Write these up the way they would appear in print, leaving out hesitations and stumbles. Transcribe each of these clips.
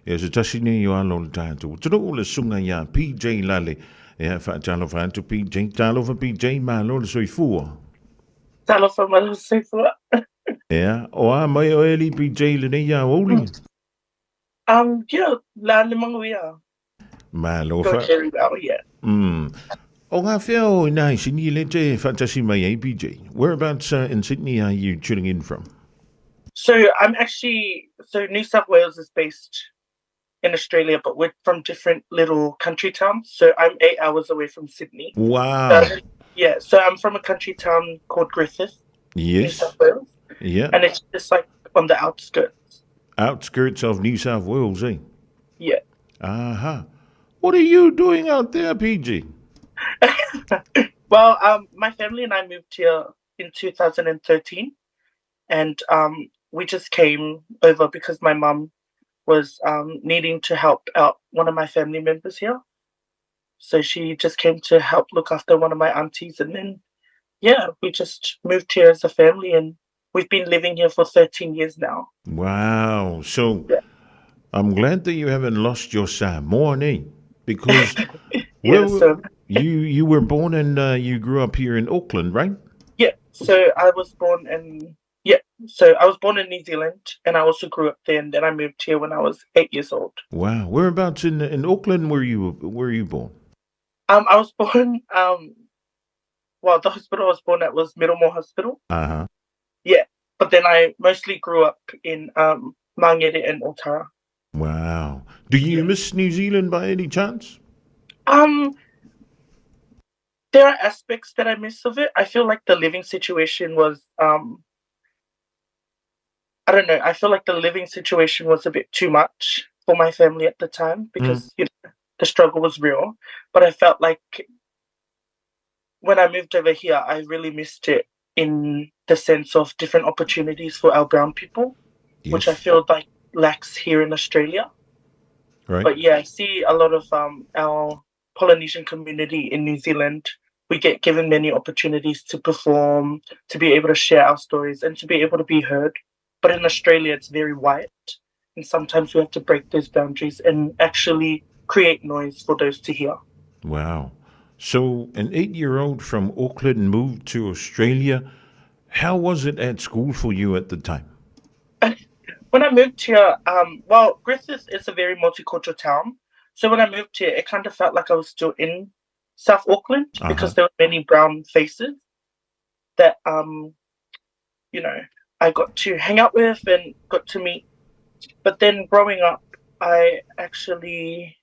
E se tasi nei o alo le tātou. Tino o le sunga ia PJ Lale. E a wha talo whantu PJ. Talo wha PJ malo le soifua. Talofa malusifua. Ea, o a mai o eli PJ le nei Aoauli. Yeah, Lale Manguia. Malo Go wha. Cherry Valley, yeah. O ngā whea o nai Sydney le te whatasi mai ai PJ. Whereabouts in Sydney are you tuning in from? So New South Wales is based in Australia, but we're from different little country towns. So I'm 8 hours away from Sydney. Wow. So I'm from a country town called Griffith, New Yes. South Wales. Yeah. And it's just like on the outskirts. Outskirts of New South Wales, eh? Yeah. Aha. What are you doing out there, PG? Well, my family and I moved here in 2013, and we just came over because my mum was needing to help out one of my family members here. So she just came to help look after one of my aunties, and then we just moved here as a family, and we've been living here for 13 years now. Wow. So Yeah. I'm glad that you haven't lost your Samoa, eh? Because you were born and you grew up here in Auckland, right? Yeah. So I was born in New Zealand, and I also grew up there, and then I moved here when I was 8 years old. Wow. Whereabouts in Auckland were you born? I was born the hospital I was born at was Middlemore Hospital. Uh-huh. Yeah. But then I mostly grew up in Mangere and Otara. Wow. Do you miss New Zealand by any chance? There are aspects that I miss of it. I feel like the living situation was I don't know. I feel like the living situation was a bit too much for my family at the time because the struggle was real. But I felt like when I moved over here, I really missed it in the sense of different opportunities for our brown people, which I feel like lacks here in Australia. Right. But I see a lot of our Polynesian community in New Zealand. We get given many opportunities to perform, to be able to share our stories, and to be able to be heard. But in Australia, it's very white, and sometimes we have to break those boundaries and actually create noise for those to hear. Wow. So an 8-year-old from Auckland moved to Australia. How was it at school for you at the time? When I moved here, Griffith is a very multicultural town. So when I moved here, it kind of felt like I was still in South Auckland because there were many brown faces that, I got to hang out with and got to meet. But then growing up, I actually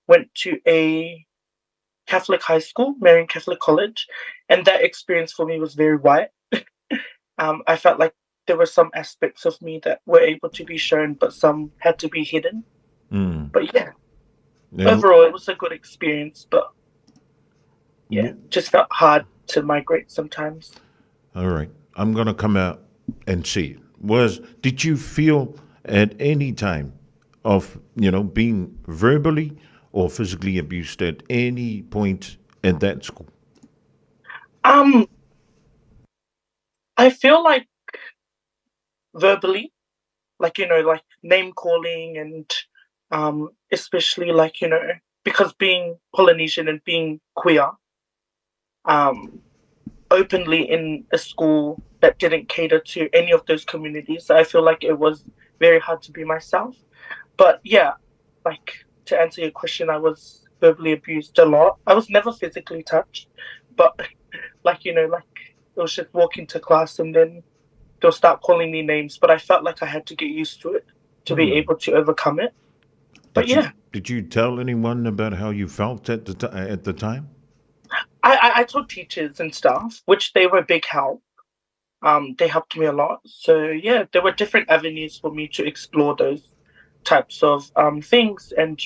went to a Catholic high school, Marian Catholic College, and that experience for me was very white. I felt like there were some aspects of me that were able to be shown, but some had to be hidden. But overall, it was a good experience, but just felt hard to migrate sometimes. All right. I'm going to come out and see it. Did you feel at any time of, being verbally or physically abused at any point at that school? I feel like verbally, like name calling and especially because being Polynesian and being queer, openly in a school that didn't cater to any of those communities, I feel like it was very hard to be myself. But to answer your question, I was verbally abused a lot. I was never physically touched, but it was just walking to class and then they'll start calling me names, but I felt like I had to get used to it to be able to overcome it. But did you tell anyone about how you felt at the time? I told teachers and staff, which they were a big help. They helped me a lot. So there were different avenues for me to explore those types of things. And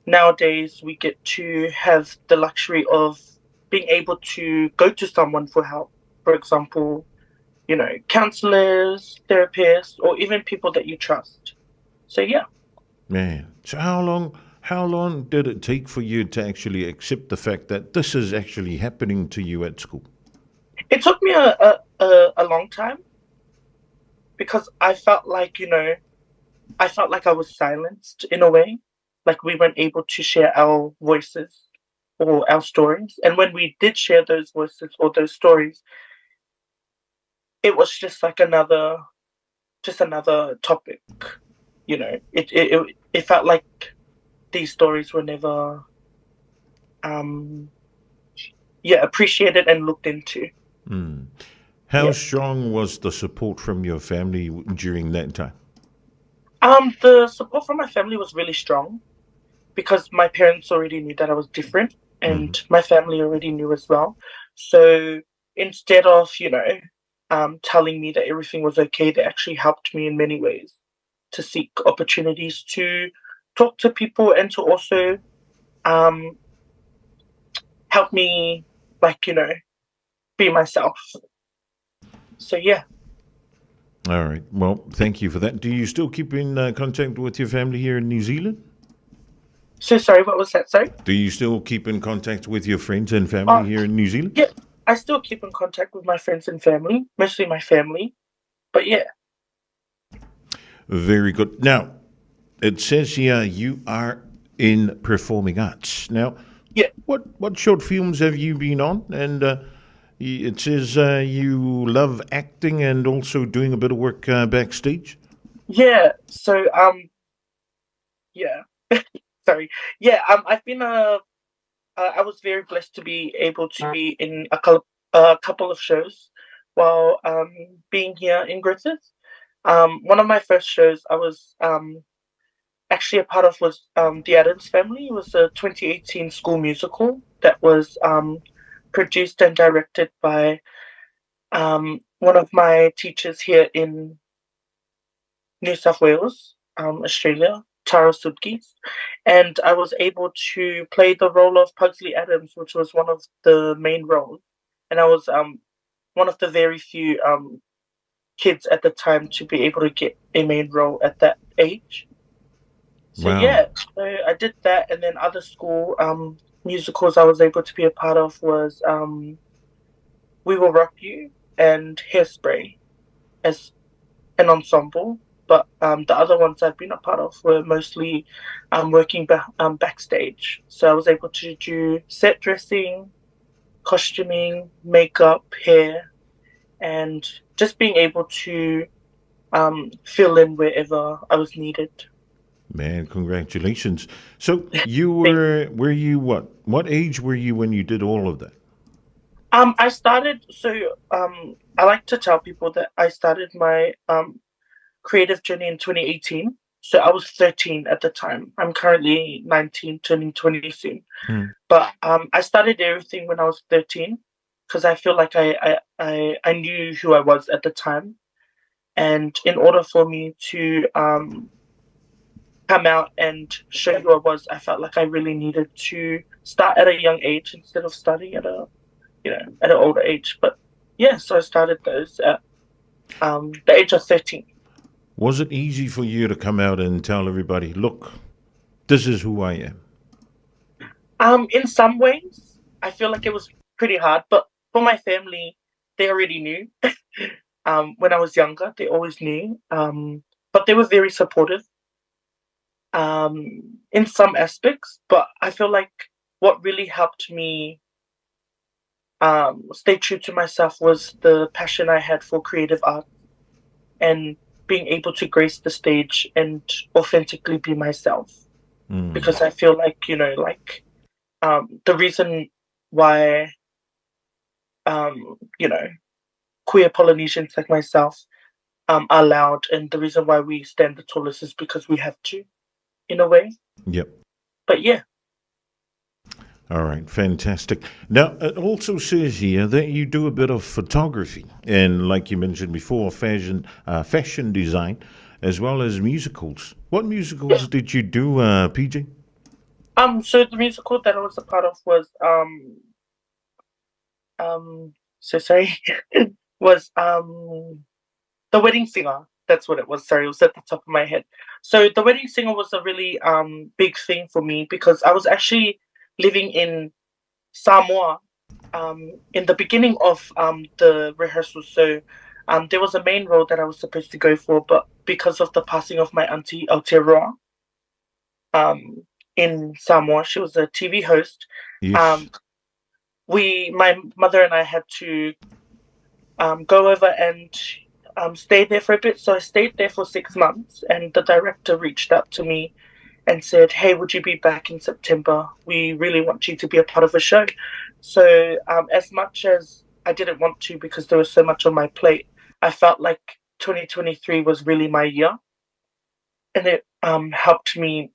nowadays we get to have the luxury of being able to go to someone for help. For example, counselors, therapists, or even people that you trust. So Man, so how long did it take for you to actually accept the fact that this is actually happening to you at school? It took me a long time because I felt like I felt like I was silenced in a way, like we weren't able to share our voices or our stories. And when we did share those voices or those stories, it was just another topic. It felt like these stories were never um appreciated and looked into. Mm. How Yeah. strong was the support from your family during that time? The support from my family was really strong because my parents already knew that I was different Hmm. and my family already knew as well. So instead of, telling me that everything was okay, they actually helped me in many ways to seek opportunities to talk to people and to also um help me, like, be myself. So yeah. All right. Well, thank you for that. Do you still keep in contact with your family here in New Zealand? So sorry, what was that? Sorry? Do you still keep in contact with your friends and family Uh here in New Zealand? yeah, I still keep in contact with my friends and family, mostly my family. But yeah. Very good. Now, it says here you are in performing arts. Now, Yeah. what short films have you been on? And it says you love acting and also doing a bit of work backstage. Yeah. So yeah. Sorry. Yeah, I've been I was very blessed to be able to be in a couple of shows while being here in Griffith. One of my first shows I was actually a part of was The Addams Family. It was a 2018 school musical that was produced and directed by one of my teachers here in New South Wales, Australia, Tara Sudkis, and I was able to play the role of Pugsley Adams, which was one of the main roles, and I was one of the very few kids at the time to be able to get a main role at that age. So Wow. yeah, so I did that, and then other school musicals I was able to be a part of was We Will Rock You and Hairspray as an ensemble, but the other ones I've been a part of were mostly working backstage. So I was able to do set dressing, costuming, makeup, hair, and just being able to fill in wherever I was needed. Man, congratulations. So you Thank you. were you what? What age were you when you did all of that? I started, so I like to tell people that I started my creative journey in 2018. So I was 13 at the time. I'm currently 19, turning 20 soon. Hmm. But I started everything when I was 13 because I feel like I knew who I was at the time. And in order for me to come out and show who I was, I felt like I really needed to start at a young age instead of starting at at an older age. But yeah, so I started those at the age of 13. Was it easy for you to come out and tell everybody, look, this is who I am? In some ways, I feel like it was pretty hard, but for my family, they already knew. When I was younger, they always knew. But they were very supportive in some aspects. But I feel like what really helped me stay true to myself was the passion I had for creative art and being able to grace the stage and authentically be myself. Mm. Because I feel like, the reason why you know, queer Polynesians like myself are loud, and the reason why we stand the tallest is because we have to, in a way. Yep. But yeah, All right, fantastic. Now, it also says here that you do a bit of photography, and like you mentioned before, fashion design, as well as musicals. What yeah. musicals did you do, PJ? So the musical that I was a part of was so sorry, was The Wedding Singer. That's what it was. Sorry, it was at the top of my head. So The Wedding Singer was a really big thing for me because I was actually living in Samoa in the beginning of the rehearsal. So There was a main role that I was supposed to go for, but because of the passing of my auntie Aotearoa, in Samoa, she was a TV host. Yes. Um, my mother and I had to go over and stay there for a bit. So I stayed there for 6 months, and the director reached out to me and said, "Hey, would you be back in September? We really want you to be a part of a show." So, as much as I didn't want to because there was so much on my plate, I felt like 2023 was really my year, and it helped me.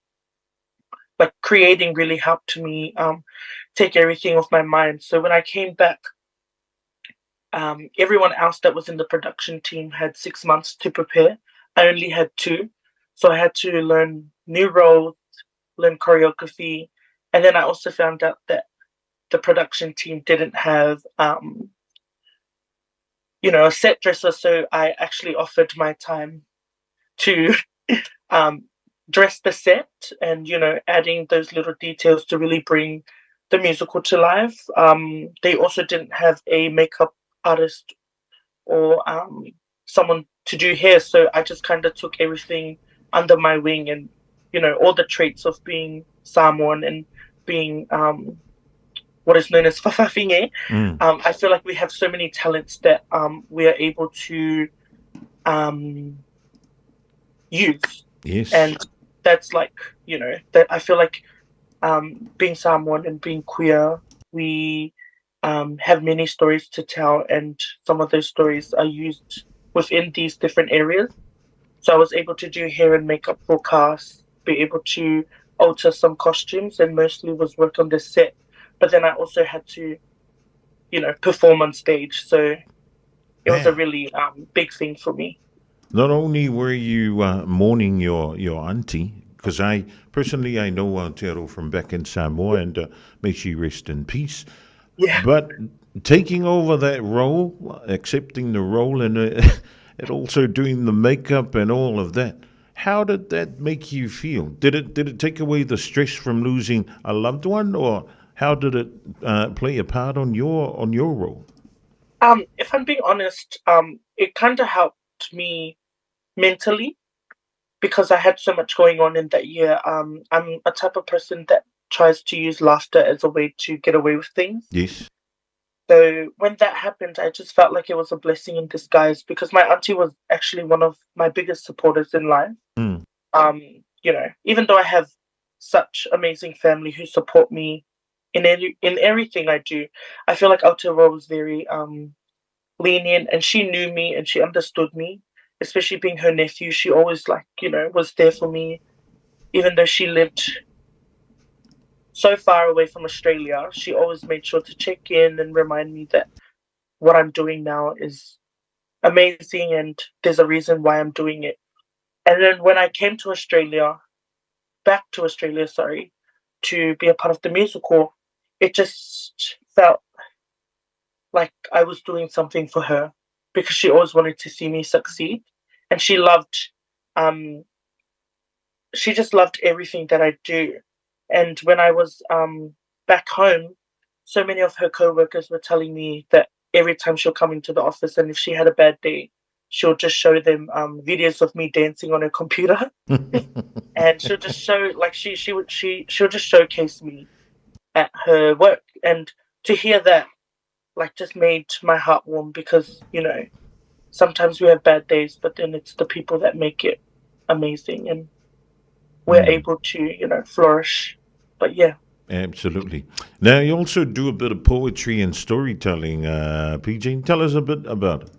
Like creating really helped me take everything off my mind. So when I came back, everyone else that was in the production team had 6 months to prepare. I only had two, so I had to learn new roles, learn choreography, and then I also found out that the production team didn't have, a set dresser. So I actually offered my time to um, dress the set and adding those little details to really bring the musical to life. They also didn't have a makeup artist or someone to do hair, so I just kind of took everything under my wing, and all the traits of being Samoan and being what is known as fafafinge. Mm. I feel like we have so many talents that we are able to um, use, Yes. and that's like that I feel like being Samoan and being queer, we have many stories to tell, and some of those stories are used within these different areas. So I was able to do hair and makeup for casts, be able to alter some costumes, and mostly was work on the set. But then I also had to, perform on stage. So it was a Man, really big thing for me. not only were you mourning your auntie, because I personally I know Aotearoa from back in Samoa, and may she rest in peace. Yeah. But taking over that role, accepting the role, and and also doing the makeup and all of that. How did that make you feel? Did it take away the stress from losing a loved one, or how did it play a part on your role? If I'm being honest, it kind of helped me mentally because I had so much going on in that year. I'm a type of person that tries to use laughter as a way to get away with things. Yes. So when that happened, I just felt like it was a blessing in disguise because my auntie was actually one of my biggest supporters in life. Mm. Even though I have such amazing family who support me in everything I do, I feel like Aotearoa was very lenient, and she knew me and she understood me. Especially being her nephew, she always was there for me, even though she lived so far away from Australia. She always made sure to check in and remind me that what I'm doing now is amazing and there's a reason why I'm doing it. And then when I came to Australia, back to Australia, sorry, to be a part of the musical, it just felt like I was doing something for her because she always wanted to see me succeed. And um, she just loved everything that I do. And when I was back home, so many of her co-workers were telling me that every time she'll come into the office and if she had a bad day, she'll just show them videos of me dancing on her computer, and she'll just show like she'll just showcase me at her work. And to hear that like just made my heart warm because sometimes we have bad days, but then it's the people that make it amazing, and we're Mm. able to flourish. But yeah. Absolutely. Now you also do a bit of poetry and storytelling. PJ, tell us a bit about it.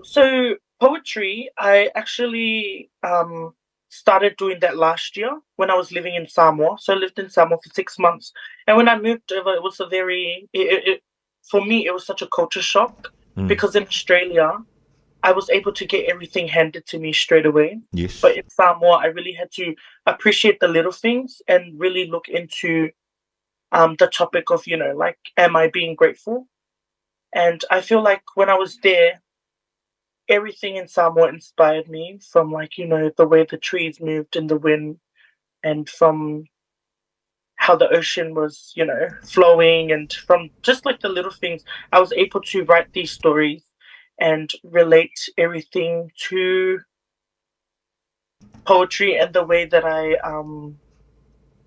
So poetry, I actually started doing that last year when I was living in Samoa. So I lived in Samoa for 6 months, and when I moved over, it was a very for me it was such a culture shock Mm. because in Australia I was able to get everything handed to me straight away. But Yes. in Samoa, I really had to appreciate the little things and really look into the topic of, like, am I being grateful? And I feel like when I was there, everything in Samoa inspired me from, like, the way the trees moved in the wind and from how the ocean was, flowing, and from just like the little things. I was able to write these stories and relate everything to poetry and the way that I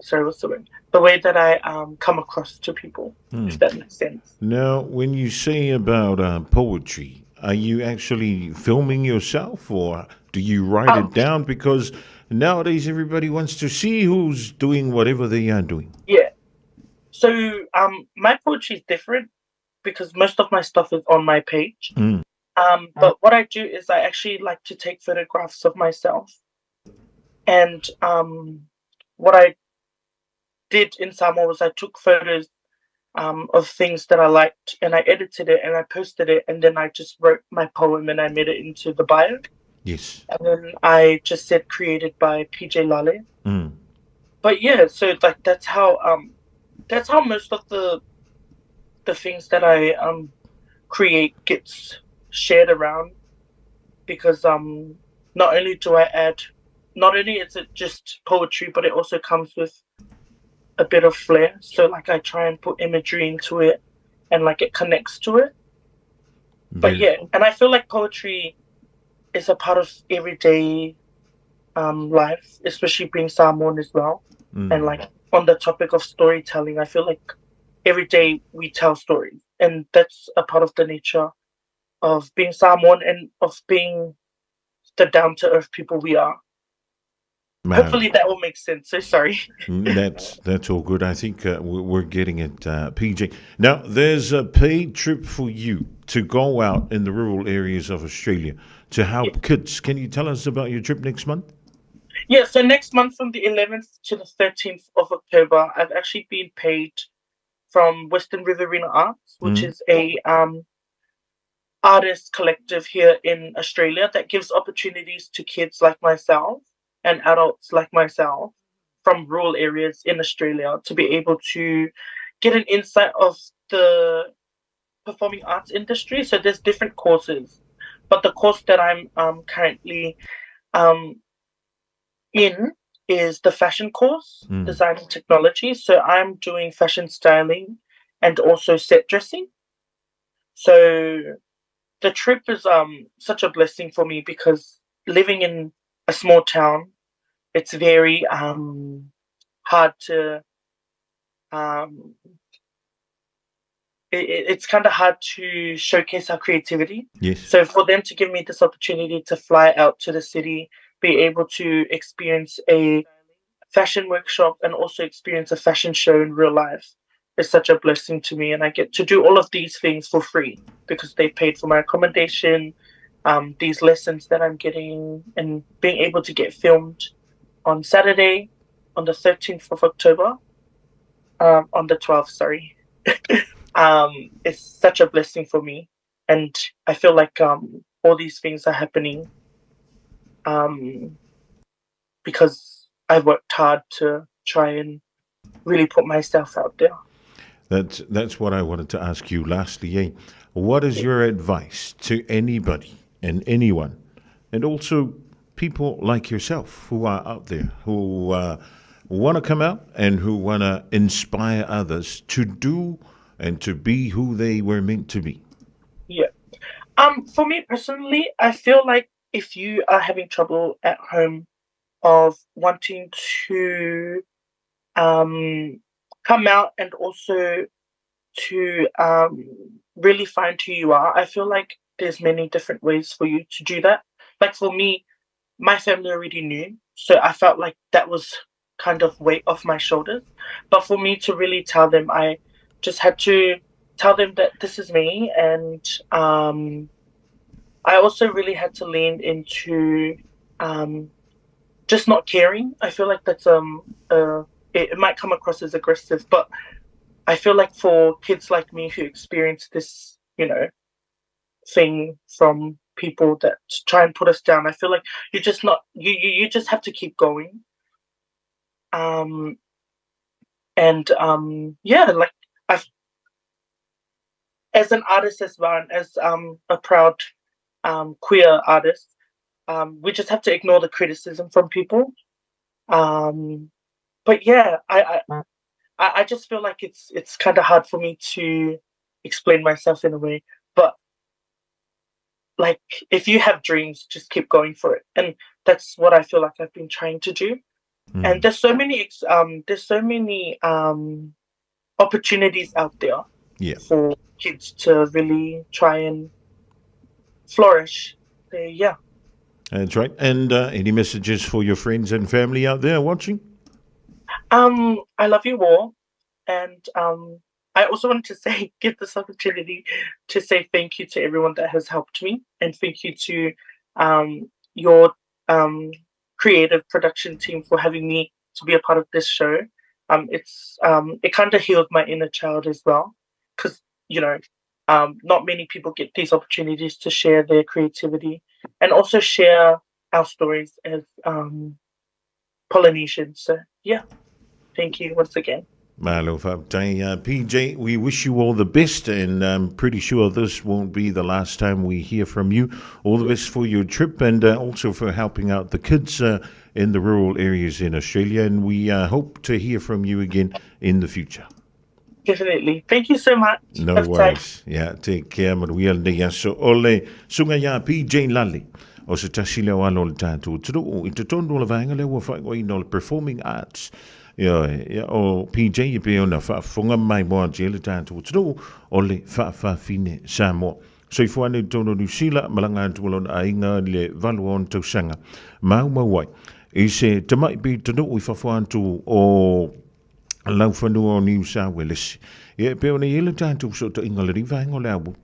sorry, what's the word? The way that I come across to people, if that makes sense. Now, when you say about poetry, are you actually filming yourself or do you write it Um, down? Because nowadays everybody wants to see who's doing whatever they are doing. yeah. So my poetry is different because most of my stuff is on my page. Mm. But what I do is I actually like to take photographs of myself. And what I did in Samoa was I took photos of things that I liked and I edited it and I posted it and then I just wrote my poem and I made it into the bio. Yes. And then I just said created by PJ Lale. Mm. But yeah, so like that's how most of the things that I create gets shared around because not only is it just poetry but it also comes with a bit of flair. So like I try and put imagery into it and like it connects to it. But Very. yeah, and I feel like poetry is a part of everyday life, especially being Samoan as well. And Mm. like on the topic of storytelling, I feel like every day we tell stories, and that's a part of the nature of being Samoan and of being the down to earth people we are. Wow. Hopefully that all makes sense. So sorry. That's all good. I think we're getting it, PJ. Now, there's a paid trip for you to go out in the rural areas of Australia to Yeah. help kids. Can you tell us about your trip next month? Yeah, so next month from the 11th to the 13th of October, I've actually been paid from Western Riverina Arts, which Mm. is a artist collective here in Australia that gives opportunities to kids like myself and adults like myself from rural areas in Australia to be able to get an insight of the performing arts industry. So there's different courses, but the course that I'm currently um, in is the fashion course, Mm. design and technology. So I'm doing fashion styling and also set dressing. So the trip is such a blessing for me because living in a small town, it's very hard to um it's kind of hard to showcase our creativity. Yes. So for them to give me this opportunity to fly out to the city, be able to experience a fashion workshop and also experience a fashion show in real life is such a blessing to me. And I get to do all of these things for free because they paid for my accommodation, these lessons that I'm getting, and being able to get filmed on Saturday, on the 13th of October, on the 12th, sorry. It's such a blessing for me. And I feel like all these things are happening um, because I worked hard to try and really put myself out there. That's what I wanted to ask you lastly. What is Yeah. your advice to anybody and anyone, and also people like yourself who are out there who want to come out and who want to inspire others to do and to be who they were meant to be? Yeah. For me personally, I feel like if you are having trouble at home of wanting to um come out and also to really find who you are, I feel like there's many different ways for you to do that. Like for me, my family already knew, so I felt like that was kind of weight off my shoulders. But for me to really tell them, I just had to tell them that this is me, and I also really had to lean into um, just not caring. I feel like that's it might come across as aggressive, but I feel like for kids like me who experience this, thing from people that try and put us down, I feel like you just not you just have to keep going. Um and yeah, like I've as an artist as well and as a proud queer artist, we just have to ignore the criticism from people. Um but yeah, I just feel like it's kind of hard for me to explain myself in a way. But like if you have dreams, just keep going for it, and that's what I feel like I've been trying to do. And Mm. there's so many opportunities out there Yeah, for kids to really try and flourish. So, yeah. that's right. And any messages for your friends and family out there watching? I love you all, and I also wanted to say, give this opportunity to say thank you to everyone that has helped me, and thank you to your creative production team for having me to be a part of this show. It kind of healed my inner child as well, because you know, not many people get these opportunities to share their creativity and also share our stories as Polynesians. So yeah. Thank you once again. Malo PJ, we wish you all the best, and I'm pretty sure this won't be the last time we hear from you. All the best for your trip, and also for helping out the kids in the rural areas in Australia. And we hope to hear from you again in the future. Definitely. Thank you so much. No Have time. worries. Yeah, take care, Maruia Ndea. So, ole, sunga ya PJ Lale. O se tasi leo alo le tātou. Turo, i te tondo le vaenga leo whai wai no le performing arts. Ia, o PJ i pe ona whaafonga mai moa je le tātou. Turo, o le whaafine Samoa. So i fuane tono New Zealand, malanga tuolona a inga le valu on tausanga. Mau wai. I se tamai pi tano i whafuantu o lau whanua o New South Wales. Ia, pe ona i le tātou so ta inga le riva ingo le abu.